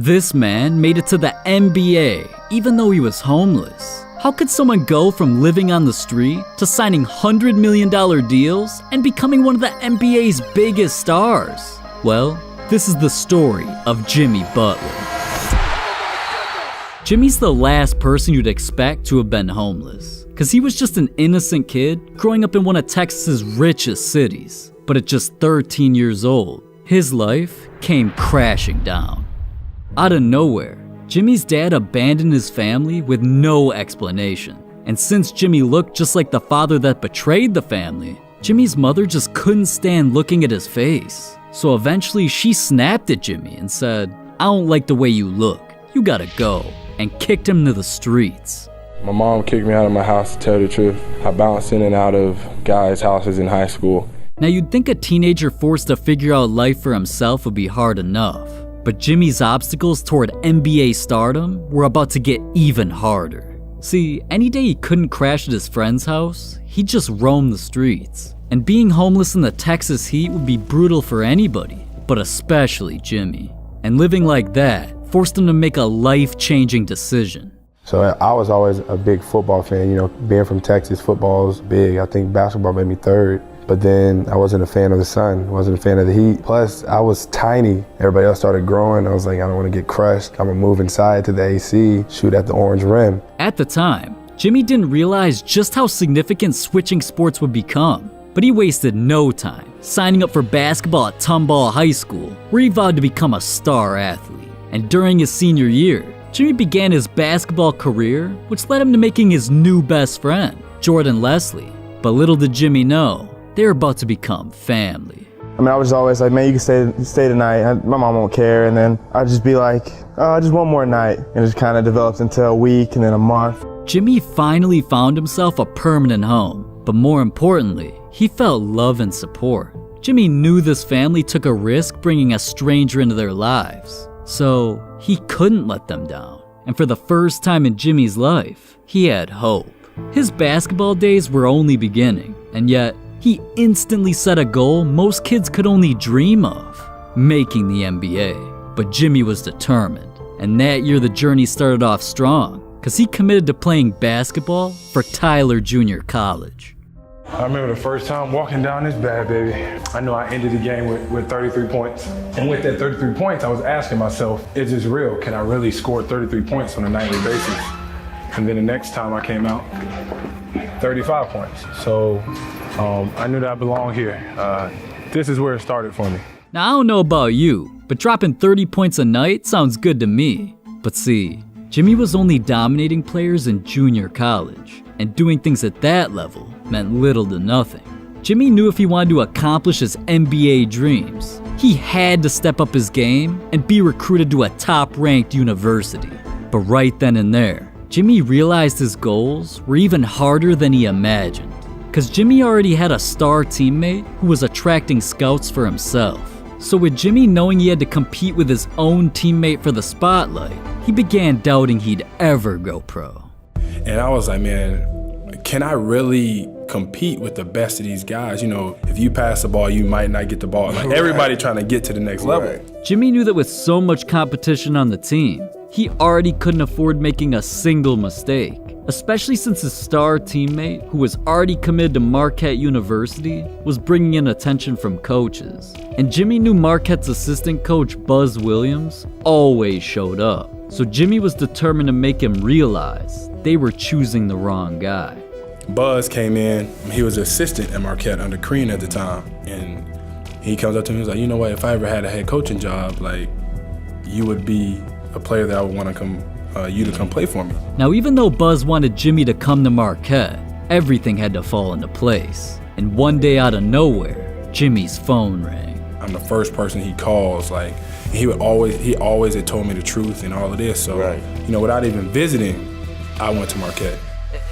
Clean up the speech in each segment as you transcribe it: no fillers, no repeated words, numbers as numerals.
This man made it to the NBA even though he was homeless. How could someone go from living on the street to signing $100 million deals and becoming one of the NBA's biggest stars? Well, this is the story of Jimmy Butler. Jimmy's the last person you'd expect to have been homeless, because he was just an innocent kid growing up in one of Texas's richest cities. But at just 13 years old, his life came crashing down. Out of nowhere, Jimmy's dad abandoned his family with no explanation. And since Jimmy looked just like the father that betrayed the family, Jimmy's mother just couldn't stand looking at his face. So eventually she snapped at Jimmy and said, "I don't like the way you look. You gotta go," and kicked him to the streets. My mom kicked me out of my house, to tell the truth. I bounced in and out of guys' houses in high school. Now you'd think a teenager forced to figure out life for himself would be hard enough. But Jimmy's obstacles toward NBA stardom were about to get even harder. See, any day he couldn't crash at his friend's house, he'd just roam the streets. And being homeless in the Texas heat would be brutal for anybody, but especially Jimmy. And living like that forced him to make a life-changing decision. So I was always a big football fan. You know, being from Texas, football's big. I think basketball made me third. But then I wasn't a fan of the sun, wasn't a fan of the heat. Plus, I was tiny. Everybody else started growing. I was like, I don't want to get crushed. I'm gonna move inside to the AC, shoot at the orange rim. At the time, Jimmy didn't realize just how significant switching sports would become. But he wasted no time signing up for basketball at Tomball High School, where he vowed to become a star athlete. And during his senior year, Jimmy began his basketball career, which led him to making his new best friend, Jordan Leslie. But little did Jimmy know, they were about to become family. I mean, I was always like, man, you can stay tonight. My mom won't care. And then I'd just be like, oh, just one more night. And it just kind of developed into a week and then a month. Jimmy finally found himself a permanent home. But more importantly, he felt love and support. Jimmy knew this family took a risk bringing a stranger into their lives. So he couldn't let them down. And for the first time in Jimmy's life, he had hope. His basketball days were only beginning. And yet, he instantly set a goal most kids could only dream of, making the NBA. But Jimmy was determined, and that year the journey started off strong, because he committed to playing basketball for Tyler Junior College. I remember the first time walking down this bad baby. I knew I ended the game with 33 points. And with that 33 points, I was asking myself, is this real? Can I really score 33 points on a nightly basis? And then the next time I came out, 35 points. So I knew that I belonged here. This is where it started for me. Now, I don't know about you, but dropping 30 points a night sounds good to me. But see, Jimmy was only dominating players in junior college, and doing things at that level meant little to nothing. Jimmy knew if he wanted to accomplish his NBA dreams, he had to step up his game and be recruited to a top-ranked university. But right then and there, Jimmy realized his goals were even harder than he imagined. Because Jimmy already had a star teammate who was attracting scouts for himself. So with Jimmy knowing he had to compete with his own teammate for the spotlight, he began doubting he'd ever go pro. And I was like, man, can I really compete with the best of these guys? You know, if you pass the ball, you might not get the ball. Like everybody trying to get to the next level. Jimmy knew that with so much competition on the team, he already couldn't afford making a single mistake. Especially since his star teammate, who was already committed to Marquette University, was bringing in attention from coaches. And Jimmy knew Marquette's assistant coach, Buzz Williams, always showed up. So Jimmy was determined to make him realize they were choosing the wrong guy. Buzz came in, he was assistant at Marquette under Crean at the time. And he comes up to me, he was like, you know what, if I ever had a head coaching job, like, you would be a player that I would want to come play for me. Now, even though Buzz wanted Jimmy to come to Marquette, everything had to fall into place. And one day out of nowhere, Jimmy's phone rang. I'm the first person he calls, like, he always had told me the truth and all of this. So, you know, without even visiting, I went to Marquette.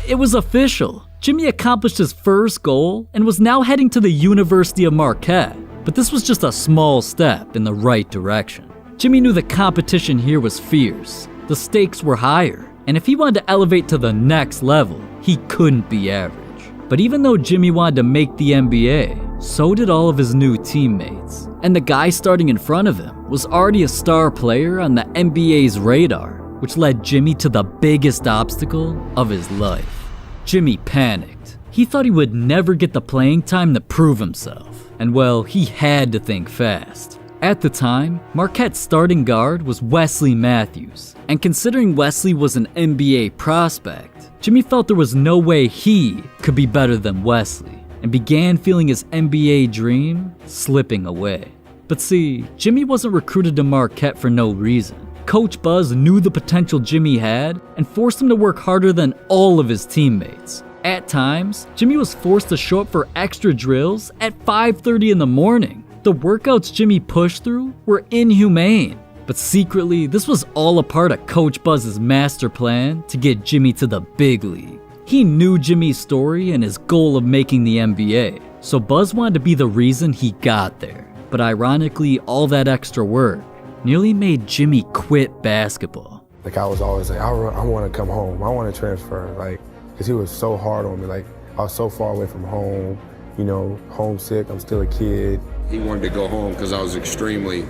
It was official. Jimmy accomplished his first goal and was now heading to the University of Marquette. But this was just a small step in the right direction. Jimmy knew the competition here was fierce. The stakes were higher, and if he wanted to elevate to the next level, he couldn't be average. But even though Jimmy wanted to make the NBA, so did all of his new teammates. And the guy starting in front of him was already a star player on the NBA's radar, which led Jimmy to the biggest obstacle of his life. Jimmy panicked. He thought he would never get the playing time to prove himself. And well, he had to think fast. At the time, Marquette's starting guard was Wesley Matthews. And considering Wesley was an NBA prospect, Jimmy felt there was no way he could be better than Wesley, and began feeling his NBA dream slipping away. But see, Jimmy wasn't recruited to Marquette for no reason. Coach Buzz knew the potential Jimmy had and forced him to work harder than all of his teammates. At times, Jimmy was forced to show up for extra drills at 5:30 in the morning. The workouts Jimmy pushed through were inhumane. But secretly, this was all a part of Coach Buzz's master plan to get Jimmy to the big league. He knew Jimmy's story and his goal of making the NBA, so Buzz wanted to be the reason he got there. But ironically, all that extra work nearly made Jimmy quit basketball. Like I was always like, I want to come home. I want to transfer. Like, because he was so hard on me. Like, I was so far away from home, you know, homesick. I'm still a kid. He wanted to go home because I was extremely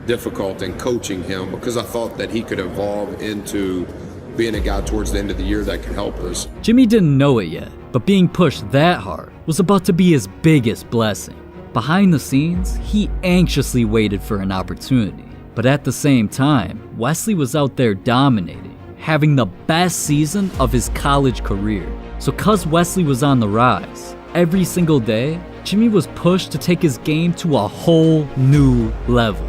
difficult in coaching him, because I thought that he could evolve into being a guy towards the end of the year that could help us. Jimmy didn't know it yet, but being pushed that hard was about to be his biggest blessing. Behind the scenes, he anxiously waited for an opportunity. But at the same time, Wesley was out there dominating, having the best season of his college career. So 'cause Wesley was on the rise, every single day, Jimmy was pushed to take his game to a whole new level.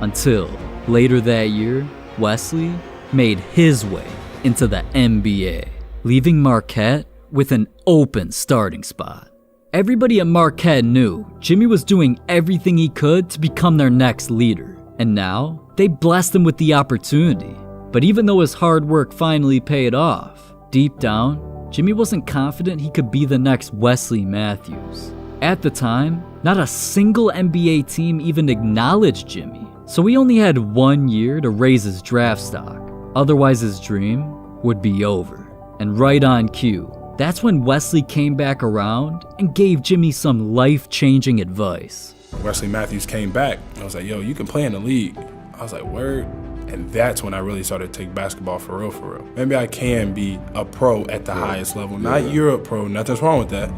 Until, later that year, Wesley made his way into the NBA, leaving Marquette with an open starting spot. Everybody at Marquette knew Jimmy was doing everything he could to become their next leader, and now they blessed him with the opportunity. But even though his hard work finally paid off, deep down, Jimmy wasn't confident he could be the next Wesley Matthews. At the time, not a single NBA team even acknowledged Jimmy, so he only had 1 year to raise his draft stock. Otherwise, his dream would be over. And right on cue, that's when Wesley came back around and gave Jimmy some life-changing advice. Wesley Matthews came back. I was like, yo, you can play in the league. I was like, word? And that's when I really started to take basketball for real, for real. Maybe I can be a pro at the highest level. Not Europe pro, nothing's wrong with that.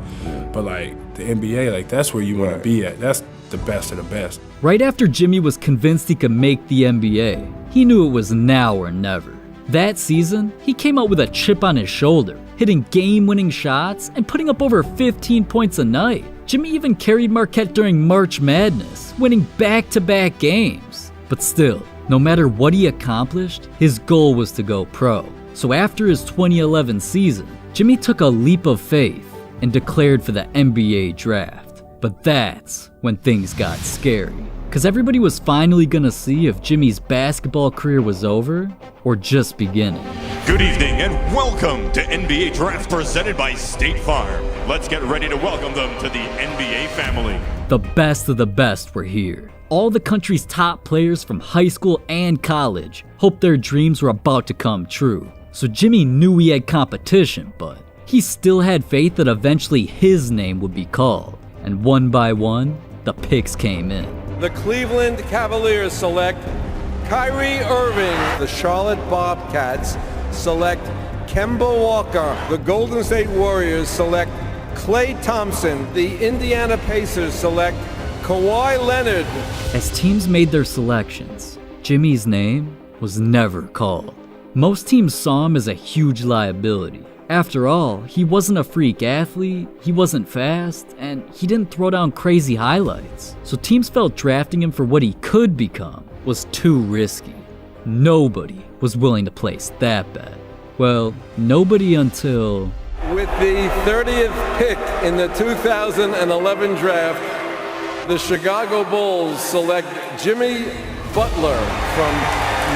But like the NBA, like that's where you want to be at. That's the best of the best. Right after Jimmy was convinced he could make the NBA, he knew it was now or never. That season, he came out with a chip on his shoulder, hitting game-winning shots and putting up over 15 points a night. Jimmy even carried Marquette during March Madness, winning back-to-back games. But still, no matter what he accomplished, his goal was to go pro. So after his 2011 season, Jimmy took a leap of faith and declared for the NBA draft. But that's when things got scary, because everybody was finally gonna see if Jimmy's basketball career was over or just beginning. Good evening and welcome to NBA Draft presented by State Farm. Let's get ready to welcome them to the NBA family. The best of the best were here. All the country's top players from high school and college hoped their dreams were about to come true. So Jimmy knew he had competition, but he still had faith that eventually his name would be called. And one by one, the picks came in. The Cleveland Cavaliers select Kyrie Irving. The Charlotte Bobcats select Kemba Walker. The Golden State Warriors select Klay Thompson. The Indiana Pacers select Kawhi Leonard. As teams made their selections, Jimmy's name was never called. Most teams saw him as a huge liability. After all, he wasn't a freak athlete, he wasn't fast, and he didn't throw down crazy highlights. So teams felt drafting him for what he could become was too risky. Nobody was willing to place that bet. Well, nobody until... With the 30th pick in the 2011 draft, the Chicago Bulls select Jimmy Butler from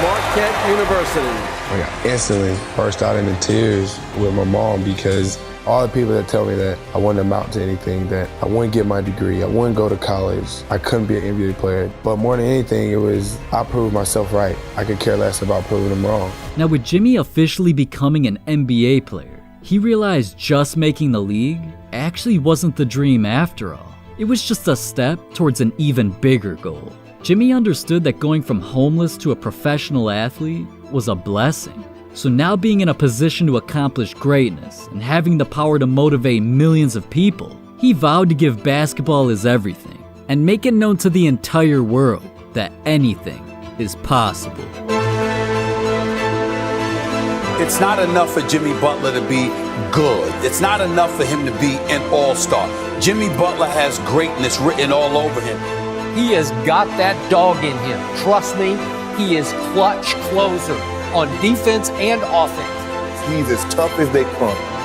Marquette University. I instantly burst out into tears with my mom, because all the people that tell me that I wouldn't amount to anything, that I wouldn't get my degree, I wouldn't go to college, I couldn't be an NBA player. But more than anything, it was I proved myself right. I could care less about proving them wrong. Now with Jimmy officially becoming an NBA player, he realized just making the league actually wasn't the dream after all. It was just a step towards an even bigger goal. Jimmy understood that going from homeless to a professional athlete was a blessing. So now being in a position to accomplish greatness and having the power to motivate millions of people, he vowed to give basketball his everything and make it known to the entire world that anything is possible. It's not enough for Jimmy Butler to be good. It's not enough for him to be an all-star. Jimmy Butler has greatness written all over him. He has got that dog in him. Trust me, he is clutch closer on defense and offense. He's as tough as they come.